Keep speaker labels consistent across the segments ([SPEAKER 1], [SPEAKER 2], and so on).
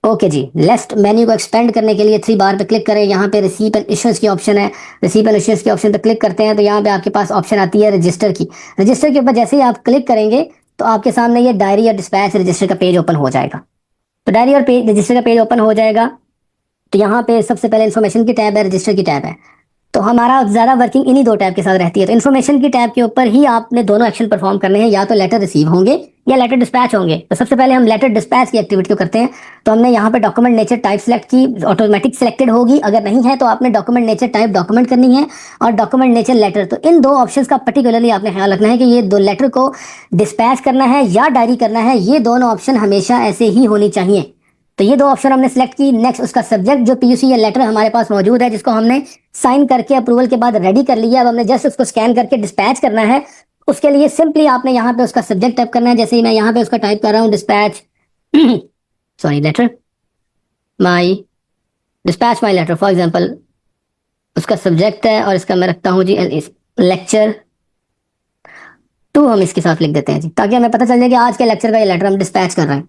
[SPEAKER 1] Okay जी, left menu को expand करने के लिए 3 बार पे क्लिक करें। यहाँ पे रिसीप एंड इश्यूज की ऑप्शन है, रिसीप एंड इश्यूज के ऑप्शन पे क्लिक करते हैं तो यहाँ पे आपके पास ऑप्शन आती है रजिस्टर की। रजिस्टर के ऊपर जैसे ही आप क्लिक करेंगे तो आपके सामने ये डायरी और डिस्पैच रजिस्टर का पेज ओपन हो जाएगा। तो डायरी और पेज रजिस्टर का पेज ओपन हो जाएगा। तो यहाँ पे सबसे पहले इन्फॉर्मेशन की टैब है, रजिस्टर की टैब है। तो हमारा ज़्यादा वर्किंग इन्हीं दो टैब के साथ रहती है। तो इन्फॉर्मेशन की टैब के ऊपर ही आपने दोनों एक्शन परफॉर्म करने हैं, या तो लेटर रिसीव होंगे या लेटर डिस्पैच होंगे। तो सबसे पहले हम लेटर डिस्पैच की एक्टिविटी को करते हैं। तो हमने यहाँ पे डॉक्यूमेंट नेचर टाइप सेलेक्ट की, ऑटोमेटिक सिलेक्टेड होगी। अगर नहीं है तो आपने डॉक्यूमेंट नेचर टाइप डॉक्यूमेंट करनी है और डॉक्यूमेंट नेचर लेटर। तो इन दो ऑप्शंस का पर्टिकुलरली आपने ख्याल रखना है कि ये दो लेटर को डिस्पैच करना है या डायरी करना है, ये दोनों ऑप्शन हमेशा ऐसे ही होनी चाहिए। तो ये दो ऑप्शन हमने सेलेक्ट की। नेक्स्ट उसका सब्जेक्ट जो पीयूसी या लेटर हमारे पास मौजूद है, जिसको हमने साइन करके अप्रूवल के बाद रेडी कर लिया, अब हमने जस्ट उसको स्कैन करके डिस्पैच करना है। उसके लिए सिंपली आपने यहाँ पे उसका सब्जेक्ट टाइप करना है। जैसे ही मैं यहाँ पे उसका टाइप कर रहा हूँ dispatch sorry letter my, dispatch my letter for example, उसका सब्जेक्ट है और इसका मैं रखता हूँ जी लेक्चर 2 हम इसके साथ लिख देते हैं जी, ताकि हमें पता चल जाए कि आज के लेक्चर का ये लेटर हम डिस्पैच कर रहे हैं।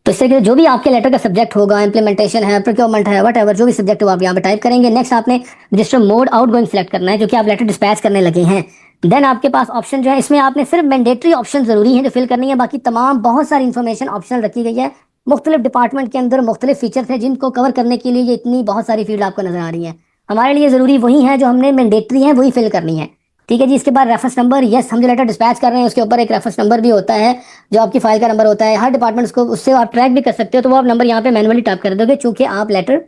[SPEAKER 1] तो इससे कि जो भी आपके लेटर का सब्जेक्ट होगा, इंप्लीमेंटेशन है, प्रोक्योरमेंट है, वट एवर जो भी सब्जेक्ट हो आप यहाँ पे टाइप करेंगे। नेक्स्ट आपने रजिस्टर मोड आउटगोइंग सेलेक्ट करना है, क्योंकि आप लेटर डिस्पैच करने लगे हैं। देन आपके पास ऑप्शन जो है, इसमें आपने सिर्फ मैंडेटरी ऑप्शन जरूरी है जो फिल करनी है, बाकी तमाम बहुत सारी इन्फॉर्मेशन ऑप्शनल रखी गई है। मुख्तलिफ डिपार्टमेंट के अंदर मुख्तलिफ फीचर थे जिनको कवर करने के लिए ये इतनी बहुत सारी फील्ड आपको नजर आ रही है। हमारे लिए जरूरी वही है जो हमने मैंडेटरी है वही फिल करनी है। ठीक है जी। इसके बाद रेफरेंस नंबर, यस हम जो लेटर डिस्पैच कर रहे हैं उसके ऊपर एक रेफरेंस नंबर भी होता है जो आपकी फाइल का नंबर होता है। हर डिपार्टमेंट को उससे आप ट्रैक भी कर सकते हो, तो वो आप नंबर यहाँ पे मैनुअली टाइप कर दोगे, चूंकि आप लेटर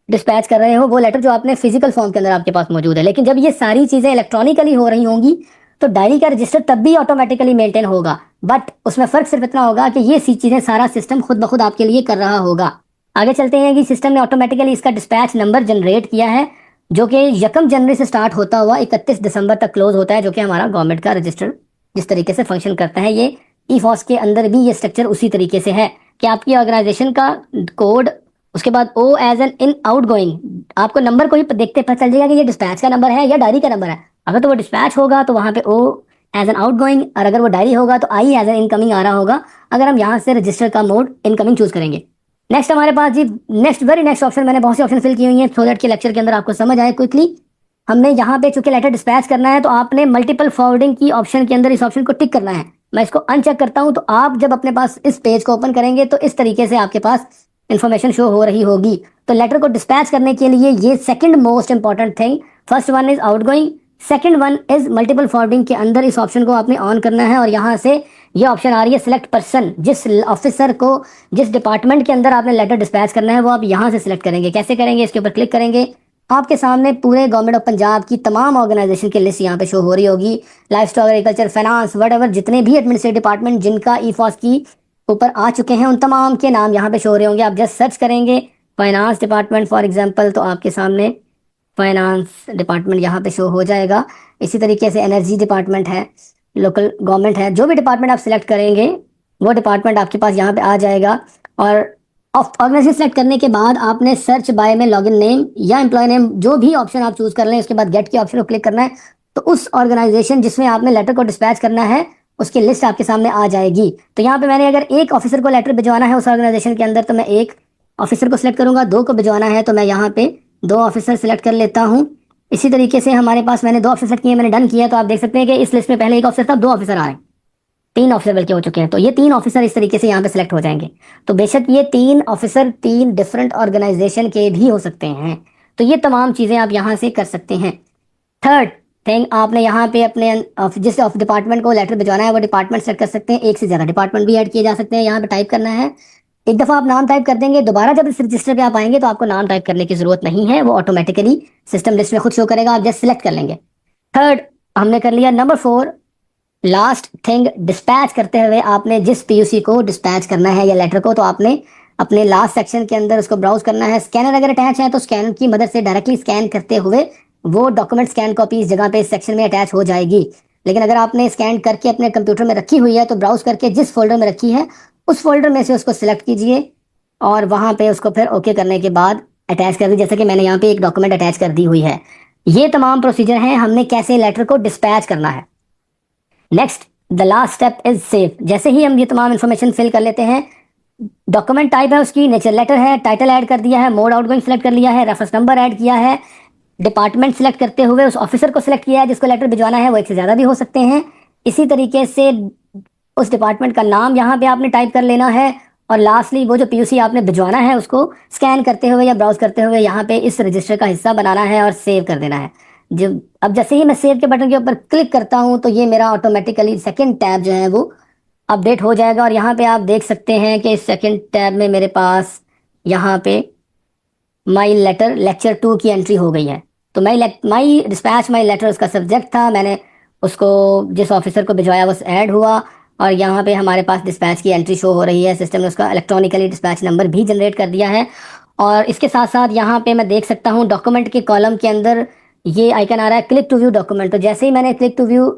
[SPEAKER 1] डिस्पैच कर रहे हो वो लेटर जो आपने फिजिकल फॉर्म के अंदर आपके पास मौजूद है। लेकिन जब ये सारी चीजें इलेक्ट्रॉनिकली हो रही होंगी तो डायरी का रजिस्टर तब भी ऑटोमेटिकली मेंटेन होगा, बट उसमें फर्क सिर्फ इतना होगा कि ये चीजें सारा सिस्टम खुद ब खुद आपके लिए कर रहा होगा। आगे चलते हैं कि सिस्टम ने ऑटोमेटिकली इसका डिस्पैच नंबर जनरेट किया है, जो कि 1 जनवरी से स्टार्ट होता हुआ 31 दिसंबर तक क्लोज होता है, जो कि हमारा गवर्नमेंट का रजिस्टर जिस तरीके से फंक्शन करता है, ये ई फॉस के अंदर भी ये स्ट्रक्चर उसी तरीके से है कि आपकी ऑर्गेनाइजेशन का कोड, उसके बाद O as N in out going, आपको नंबर को ही देखते पता चल जाएगा कि ये डिस्पैच का नंबर है या डायरी का नंबर है। अगर तो वो डिस्पैच होगा तो वहां पे ओ एज एन आउट गोइंग, और अगर वो डायरी होगा तो आई एज एन इनकमिंग आ रहा होगा, अगर हम यहाँ से रजिस्टर का मोड इनकमिंग चूज करेंगे। नेक्स्ट हमारे पास जी वेरी नेक्स्ट ऑप्शन, मैंने बहुत सी ऑप्शन फिल की हुई है सो दैट के लेक्चर के अंदर आपको समझ आए क्विकली। हमने यहाँ पे चूंकि लेटर डिस्पैच करना है तो आपने मल्टीपल फॉरवर्डिंग की ऑप्शन के अंदर इस ऑप्शन को टिक करना है। मैं इसको अनचेक करता हूँ, तो आप जब अपने पास इस पेज को ओपन करेंगे तो इस तरीके से आपके पास इन्फॉर्मेशन शो हो रही होगी। तो लेटर को डिस्पैच करने के लिए ये second most important thing, first one is outgoing, second one is multiple forwarding के अंदर इस ऑप्शन को आपने ऑन करना है। और यहाँ से ये ऑप्शन आ रही है सिलेक्ट पर्सन, जिस ऑफिसर को जिस डिपार्टमेंट के अंदर आपने लेटर डिस्पैच करना है वो आप यहाँ से सिलेक्ट करेंगे। कैसे करेंगे, इसके ऊपर क्लिक करेंगे, आपके सामने पूरे गवर्नमेंट ऑफ पंजाब की तमाम ऑर्गेनाइजेशन की लिस्ट यहाँ पे शो हो रही होगी। Life stock, agriculture, finance, what ever जितने भी एडमिनिस्ट्रेटिव डिपार्टमेंट जिनका ई फॉस की ऊपर आ चुके हैं उन तमाम के नाम यहाँ पे शो हो रहे होंगे। आप जस्ट सर्च करेंगे फाइनेंस डिपार्टमेंट फॉर एग्जाम्पल, तो आपके सामने फाइनेंस डिपार्टमेंट यहाँ पे शो हो जाएगा। इसी तरीके से एनर्जी डिपार्टमेंट है, लोकल गवर्नमेंट है, जो भी डिपार्टमेंट आप सिलेक्ट करेंगे वो डिपार्टमेंट आपके पास यहाँ पे आ जाएगा। और ऑर्गेनाइजेशन सेलेक्ट करने के बाद आपने सर्च बाय में लॉगिन नेम या एम्प्लॉय नेम जो भी ऑप्शन आप चूज कर लें, उसके बाद गेट के ऑप्शन को क्लिक करना है, तो उस ऑर्गेनाइजेशन जिसमें आपने लेटर को डिस्पैच करना है उसकी लिस्ट आपके सामने आ जाएगी। तो यहाँ पे मैंने अगर एक ऑफिसर को लेटर भिजवाना है उस ऑर्गेनाइजेशन के अंदर तो मैं एक ऑफिसर को सिलेक्ट करूंगा, 2 को भिजवाना है तो मैं यहाँ पे 2 ऑफिसर सिलेक्ट कर लेता हूँ। इसी तरीके से हमारे पास मैंने 2 ऑफिसर सेलेक्ट किए, मैंने डन किया, तो आप देख सकते हैं कि इस लिस्ट में पहले एक ऑफिसर था, 2 ऑफिसर आ रहे हैं, 3 ऑफिसर बल्कि हो चुके हैं। तो ये 3 ऑफिसर इस तरीके से यहाँ पे सिलेक्ट हो जाएंगे। तो बेशक ये 3 ऑफिसर 3 डिफरेंट ऑर्गेनाइजेशन के भी हो सकते हैं। तो ये तमाम चीजें आप यहाँ से कर सकते हैं। थर्ड थिंग, आपने यहाँ पे अपने जिस डिपार्टमेंट को लेटर भिजवाना है वो डिपार्टमेंट सेलेक्ट कर सकते हैं। एक से ज्यादा डिपार्टमेंट भी ऐड किए जा सकते हैं। यहाँ पे टाइप करना है, एक दफा आप नाम टाइप कर देंगे, दोबारा जब इस रजिस्टर पे आप आएंगे तो आपको नाम टाइप करने की जरूरत नहीं है, वो ऑटोमेटिकली सिस्टम लिस्ट में खुद शो करेगा, आप जस्ट सिलेक्ट कर लेंगे। थर्ड हमने कर लिया। नंबर 4 लास्ट थिंग, डिस्पैच करते हुए आपने जिस पीयूसी को डिस्पैच करना है या लेटर को, तो आपने अपने लास्ट सेक्शन के अंदर उसको ब्राउज करना है। स्कैनर अगर अटैच है तो स्कैनर की मदद से डायरेक्टली स्कैन करते हुए वो डॉक्यूमेंट स्कैन कॉपी इस जगह पे इस सेक्शन में अटैच हो जाएगी। लेकिन अगर आपने स्कैन करके अपने कंप्यूटर में रखी हुई है तो ब्राउज करके जिस फोल्डर में रखी है उस फोल्डर में से उसको सिलेक्ट कीजिए और वहां पे उसको फिर ओके करने के बाद अटैच कर दी, जैसे कि मैंने यहाँ पे एक डॉक्यूमेंट अटैच कर दी हुई है। ये तमाम प्रोसीजर हैं हमने कैसे लेटर को डिस्पैच करना है। Next the last step is save. जैसे ही हम ये तमाम इन्फॉर्मेशन फिल कर लेते हैं डॉक्यूमेंट टाइप है उसकी नेचर लेटर है, टाइटल ऐड कर दिया है, मोड आउटगोइंग सेलेक्ट कर लिया है, रेफरेंस नंबर ऐड किया है, डिपार्टमेंट सेलेक्ट करते हुए उस ऑफिसर को सिलेक्ट किया है जिसको लेटर भिजवाना है, वो एक से ज़्यादा भी हो सकते हैं। इसी तरीके से उस डिपार्टमेंट का नाम यहाँ पे आपने टाइप कर लेना है, और लास्टली वो जो पीयूसी आपने भिजवाना है उसको स्कैन करते हुए या ब्राउज करते हुए यहाँ पे इस रजिस्टर का हिस्सा बनाना है और सेव कर देना है। जब अब जैसे ही मैं सेव के बटन के ऊपर क्लिक करता हूँ तो ये मेरा ऑटोमेटिकली सेकंड टैब जो है वो अपडेट हो जाएगा, और यहाँ पे आप देख सकते हैं कि इस सेकंड टैब में मेरे पास यहाँ पे माई लेटर लेक्चर 2 की एंट्री हो गई है। तो माई डिस्पैच माई लेटर उसका सब्जेक्ट था, मैंने उसको जिस ऑफिसर को भिजवाया वो ऐड हुआ, और यहाँ पे हमारे पास डिस्पैच की एंट्री शो हो रही है। सिस्टम ने उसका इलेक्ट्रॉनिकली डिस्पैच नंबर भी जनरेट कर दिया है। और इसके साथ साथ यहाँ पे मैं देख सकता हूँ डॉक्यूमेंट के कॉलम के अंदर ये आइकन आ रहा है क्लिक टू व्यू डॉक्यूमेंट। तो जैसे ही मैंने क्लिक टू व्यू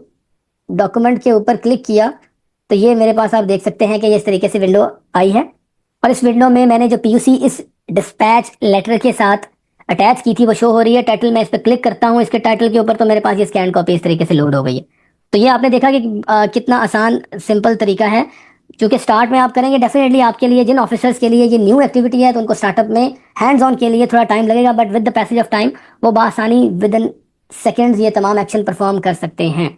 [SPEAKER 1] डॉक्यूमेंट के ऊपर क्लिक किया तो ये मेरे पास आप देख सकते हैं कि ये इस तरीके से विंडो आई है, और इस विंडो में मैंने जो पीयूसी इस डिस्पैच लेटर के साथ अटैच की थी वो शो हो रही है। टाइटल मैं इस पर क्लिक करता हूँ इसके टाइटल के ऊपर तो मेरे पास ये स्कैन कॉपी इस तरीके से लोड हो गई है। तो ये आपने देखा कि कितना आसान सिंपल तरीका है। क्योंकि स्टार्ट में आप करेंगे डेफिनेटली आपके लिए, जिन ऑफिसर्स के लिए ये न्यू एक्टिविटी है तो उनको स्टार्टअप में हैंड्स ऑन के लिए थोड़ा टाइम लगेगा, but with the passage of time वो बआसानी विद इन सेकेंड्स ये तमाम एक्शन परफॉर्म कर सकते हैं।